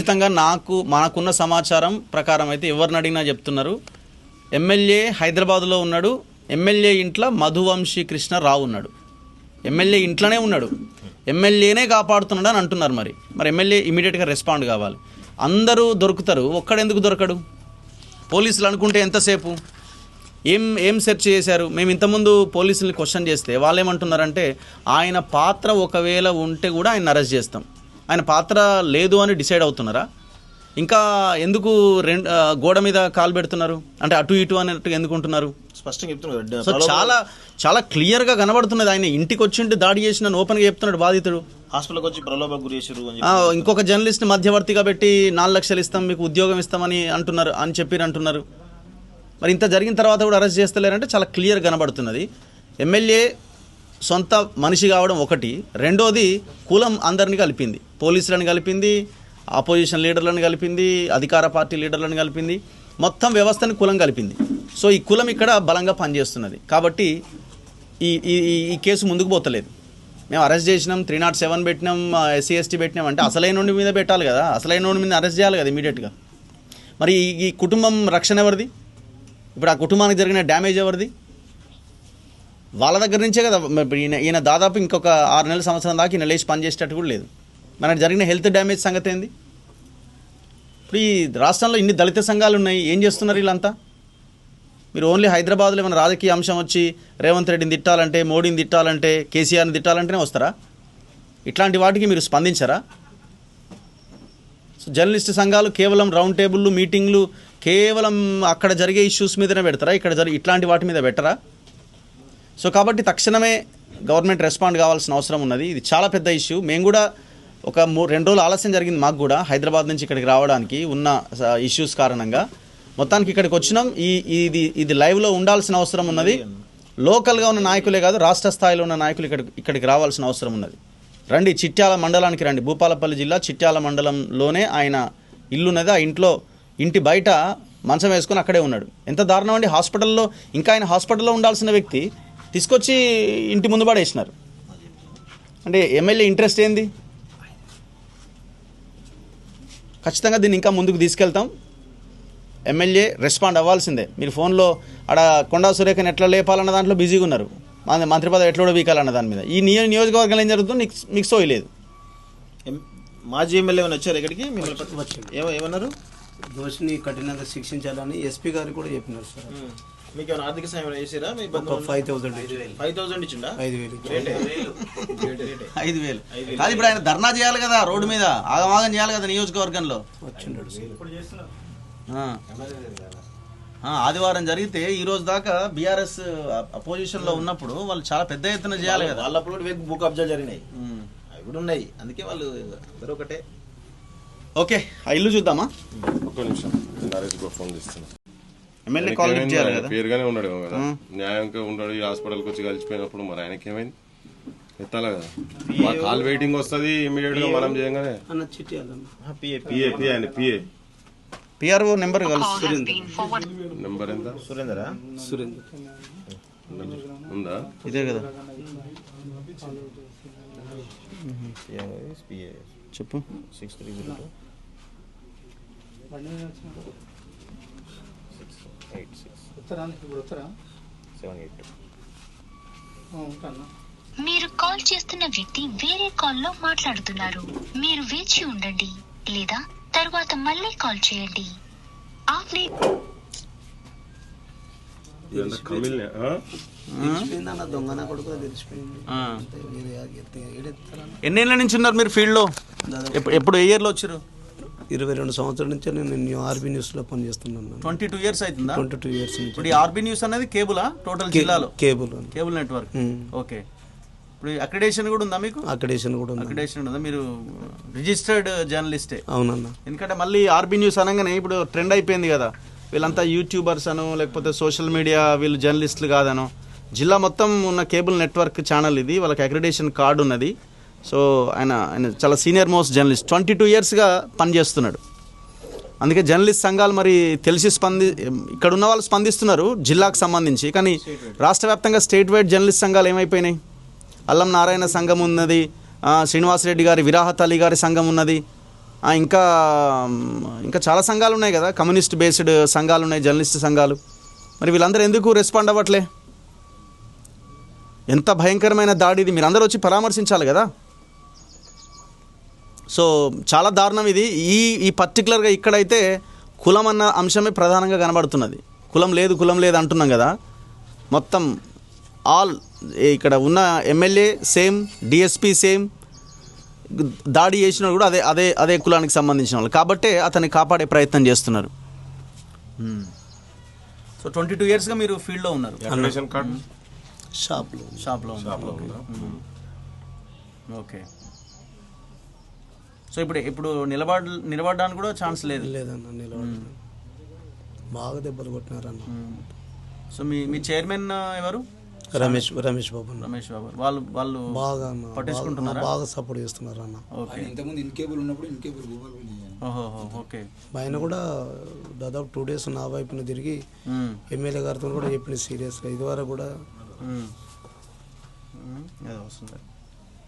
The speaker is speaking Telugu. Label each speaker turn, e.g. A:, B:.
A: ఖచ్చితంగా మనకున్న సమాచారం ప్రకారం అయితే ఎవరిని అడిగినా చెప్తున్నారు, ఎమ్మెల్యే హైదరాబాద్లో ఉన్నాడు, ఎమ్మెల్యే ఇంట్లో మధువంశీ కృష్ణారావు ఉన్నాడు, ఎమ్మెల్యే ఇంట్లోనే ఉన్నాడు, ఎమ్మెల్యేనే కాపాడుతున్నాడు అని అంటున్నారు. మరి ఎమ్మెల్యే ఇమీడియట్గా రెస్పాండ్ కావాలి. అందరూ దొరుకుతారు, ఒక్కడెందుకు దొరకడు? పోలీసులు అనుకుంటే ఎంతసేపు ఏం సెర్చ్ చేశారు? మేము ఇంతకుముందు పోలీసుల్ని క్వశ్చన్ చేస్తే వాళ్ళు ఏమంటున్నారంటే ఆయన పాత్ర ఒకవేళ ఉంటే కూడా ఆయన అరెస్ట్ చేస్తాం, ఆయన పాత్ర లేదు అని డిసైడ్ అవుతున్నారా? ఇంకా ఎందుకు గోడ మీద కాలు పెడుతున్నారు అంటే అటు ఇటు అన్నట్టు ఎందుకు ఉంటున్నారు?
B: స్పష్టంగా చెప్తున్నారు.
A: సో చాలా క్లియర్గా కనబడుతున్నది. ఆయన ఇంటికి వచ్చిండి దాడి చేసిన ఓపెన్గా చెప్తున్నాడు బాధితుడు.
B: హాస్పిటల్కి వచ్చి ప్రలోభకు గురి చేశారు.
A: ఇంకొక జర్నలిస్ట్ మధ్యవర్తిగా పెట్టి 4 లక్షలు ఇస్తాం మీకు ఉద్యోగం ఇస్తామని అంటున్నారు. మరి ఇంత జరిగిన తర్వాత కూడా అరెస్ట్ చేస్తలేరంటే చాలా క్లియర్ కనబడుతున్నది. ఎమ్మెల్యే సొంత మనిషి కావడం ఒకటి, రెండోది కులం అందరినీ కలిపింది, పోలీసులను కలిపింది, ఆపోజిషన్ లీడర్లను కలిపింది, అధికార పార్టీ లీడర్లను కలిపింది, మొత్తం వ్యవస్థని కులం కలిపింది. సో ఈ కులం ఇక్కడ బలంగా పనిచేస్తున్నది. కాబట్టి ఈ కేసు ముందుకు పోతలేదు. మేము అరెస్ట్ చేసినాం, 307 పెట్టినాం, SC ST పెట్టినాం అంటే అసలైన మీద పెట్టాలి కదా, అసలైన మీద అరెస్ట్ చేయాలి కదా ఇమీడియట్గా. మరి ఈ కుటుంబం రక్షణ ఎవరిది? ఇప్పుడు ఆ కుటుంబానికి జరిగిన డ్యామేజ్ ఎవరిది? వాళ్ళ దగ్గర నుంచే కదా. ఈయన దాదాపు ఇంకొక 6 నెలల సంవత్సరం దాకా ఈయన లేచి పనిచేసేటట్టు కూడా లేదు. మనకి జరిగిన హెల్త్ డ్యామేజ్ సంగతి ఏంది? ఇప్పుడు ఈ రాష్ట్రంలో ఇన్ని దళిత సంఘాలు ఉన్నాయి, ఏం చేస్తున్నారు వీళ్ళంతా? మీరు ఓన్లీ హైదరాబాద్లో ఏమైనా రాజకీయ అంశం వచ్చి రేవంత్ రెడ్డిని తిట్టాలంటే, మోడీని తిట్టాలంటే, కేసీఆర్ని తిట్టాలంటేనే వస్తారా? ఇట్లాంటి వాటికి మీరు స్పందించరా? సో జర్నలిస్ట్ సంఘాలు కేవలం రౌండ్ టేబుల్లు, మీటింగ్లు కేవలం అక్కడ జరిగే ఇష్యూస్ మీదనే పెడతారా? ఇట్లాంటి వాటి మీద పెట్టరా? సో కాబట్టి తక్షణమే గవర్నమెంట్ రెస్పాండ్ కావాల్సిన అవసరం ఉన్నది. ఇది చాలా పెద్ద ఇష్యూ. మేము కూడా ఒక 2 రోజులు ఆలస్యం జరిగింది మాకు కూడా హైదరాబాద్ నుంచి ఇక్కడికి రావడానికి ఉన్న ఇష్యూస్ కారణంగా. మొత్తానికి ఇక్కడికి వచ్చినాం. ఇది లైవ్లో ఉండాల్సిన అవసరం ఉన్నది. లోకల్గా ఉన్న నాయకులే కాదు, రాష్ట్ర స్థాయిలో ఉన్న నాయకులు ఇక్కడికి రావాల్సిన అవసరం ఉన్నది. రండి, చిట్యాల మండలానికి రండి. భూపాలపల్లి జిల్లా చిట్యాల మండలంలోనే ఆయన ఇల్లున్నది. ఆ ఇంటి బయట మంచం వేసుకొని అక్కడే ఉన్నాడు. ఎంత దారుణం అండి! హాస్పిటల్లో, ఇంకా ఆయన హాస్పిటల్లో ఉండాల్సిన వ్యక్తి తీసుకొచ్చి ఇంటి ముందు పడేసినారు. అంటే ఎమ్మెల్యే ఇంట్రెస్ట్ ఏంది? ఖచ్చితంగా దీన్ని ఇంకా ముందుకు తీసుకెళ్తాం. ఎమ్మెల్యే రెస్పాండ్ అవ్వాల్సిందే. మీరు ఫోన్లో ఆడ కొండా సురేఖని ఎట్లా లేపాలన్న దాంట్లో బిజీగా ఉన్నారు, మంత్రి పదవి ఎట్లా వీకాలన్న దాని మీద. ఈ నియోజకవర్గంలో ఏం జరుగుతుందో మీకు సోయలేదు.
B: మాజీ ఎమ్మెల్యే వచ్చారు ఇక్కడికి, ఏమన్నారు?
C: దోషిని కఠినంగా శిక్షించాలని SP గారు కూడా చెప్పినారు సార్.
B: మీకు ఏమైనా ఆర్థిక సాయం చేసారా?
C: 5,000
B: ఇచ్చిండా?
A: 5,000 కాదు. ఇప్పుడు ఆయన ధర్నా చేయాలి కదా, రోడ్డు మీద ఆగమాగం చేయాలి కదా నియోజకవర్గంలో. ఆదివారం జరిగితే ఈ రోజు దాకా BRS అపోజిషన్ లో ఉన్నప్పుడు వాళ్ళు చాలా పెద్ద ఎత్తున చేయాలి కదా.
B: వాళ్ళప్పుడు భూ కబ్జాలు జరిగినాయి, అవి కూడా ఉన్నాయి. అందుకే వాళ్ళు ఒకటే.
A: ఓకే, ఆ ఇల్లు చూద్దామా?
D: ఒక్క నిమిషం, ఫోన్ చేస్తాను.
A: ఎమ్మెల్యే కాల్ చేయాలి కదా,
D: పేరుగానే ఉన్నాడు కదా, న్యాయంగా ఉన్నాడు. ఈ హాస్పిటల్కి వచ్చి కలిసిపోయినప్పుడు మరి ఆయనకి ఏమైంది? ఎత్తాలా కదా, మా కాల్ వెయిటింగ్ వస్తుంది ఇమీడియట్ గా మనం చేయగానే.
A: PRO నెంబర్
D: నెంబర్ ఎంత?
B: సురేందర్
D: ఉందా?
A: ఇదే కదా, చెప్పు.
B: 6302
E: మీరు కాల్ చేస్తున్న వ్యక్తి వేరే కాల్లో మాట్లాడుతున్నారు. మీరు వేచి ఉండండి లేదా తర్వాత మళ్ళీ కాల్ చేయండి.
A: ఎన్నేళ్ళ నుంచి ఉన్నారు మీరు ఫీల్డ్ లో? ఎప్పుడు ఏ ఇయర్ లో వచ్చారు?
C: 22 సంవత్సరాల నుంచి నేను RB న్యూస్ లో పనిచేస్తున్నాను.
A: 22 years అవుతుందా?
C: 22 years నుంచి.
A: ఇప్పుడు RB న్యూస్ అనేది కేబులా? టోటల్ జిల్లాలో కేబుల్ నెట్వర్క్. ఓకే, ఇప్పుడు అక్రిడేషన్ కూడా ఉందా మీకు?
C: అక్రిడేషన్ కూడా
A: ఉందా? మీరు రిజిస్టర్డ్ జర్నలిస్టే?
C: అవునన్నా.
A: ఎందుకంటే మళ్ళీ RB న్యూస్ అనగానే ఇప్పుడు ట్రెండ్ అయిపోయింది కదా, వీళ్ళంతా యూట్యూబర్స్ అను లేకపోతే సోషల్ మీడియా వీళ్ళు జర్నలిస్టులు కాదనో. జిల్లా మొత్తం ఉన్న కేబుల్ నెట్వర్క్ ఛానల్ ఇది, వాళ్ళకి అక్రిడేషన్ కార్డు ఉన్నది. సో ఆయన చాలా సీనియర్ మోస్ట్ జర్నలిస్ట్, 22 yearsగా పనిచేస్తున్నాడు. అందుకే జర్నలిస్ట్ సంఘాలు మరి తెలిసి ఇక్కడ ఉన్న వాళ్ళు స్పందిస్తున్నారు జిల్లాకు సంబంధించి. కానీ రాష్ట్ర వ్యాప్తంగా స్టేట్ వైడ్ జర్నలిస్ట్ సంఘాలు ఏమైపోయినాయి? అల్లం నారాయణ సంఘం ఉన్నది, శ్రీనివాసరెడ్డి గారి, విరాహత్ అలీ గారి సంఘం ఉన్నది, ఇంకా ఇంకా చాలా సంఘాలు ఉన్నాయి కదా, కమ్యూనిస్ట్ బేస్డ్ సంఘాలు ఉన్నాయి, జర్నలిస్ట్ సంఘాలు. మరి వీళ్ళందరూ ఎందుకు రెస్పాండ్ అవ్వట్లే? ఎంత భయంకరమైన దాడి ఇది, మీరందరూ వచ్చి పరామర్శించాలి కదా. సో చాలా దారుణం ఇది. ఈ పర్టికులర్గా ఇక్కడైతే కులం అన్న అంశమే ప్రధానంగా కనబడుతున్నది. కులం లేదు అంటున్నాం కదా. మొత్తం ఆల్ ఇక్కడ ఉన్న ఎమ్మెల్యే సేమ్, డిఎస్పీ సేమ్, దాడి చేసిన కూడా అదే అదే అదే కులానికి సంబంధించిన వాళ్ళు కాబట్టే అతన్ని కాపాడే ప్రయత్నం చేస్తున్నారు. సో 22 yearsగా మీరు ఫీల్డ్లో ఉన్నారు.
D: రేషన్ కార్డు
A: షాప్లో ఓకే. సో ఇప్పుడు నిలబడడానికి కూడా ఛాన్స్
C: లేదన్న, నిలబడి బాగా దెబ్బలు కొట్టినారన్న.
A: సో మీ చైర్మన్ ఎవరు?
C: రమేష్ బాబు
A: వాళ్ళు
C: బాగా
A: పట్టించుకుంటున్నారా?
C: బాగా సపోర్ట్ చేస్తున్నారు అన్న.
A: ఓకే.
F: ఇంతకుముందు ఇన్కేబుల్ ఉన్నప్పుడు ఇన్కేబుల్ గూగుల్
A: ఓకే.
C: ఆయన కూడా దాదాపు 2 days నా వైపున తిరిగి ఎమ్మెల్యే గారితో కూడా చెప్పింది సీరియస్గా. ఇదివరకు కూడా
A: వస్తుంది.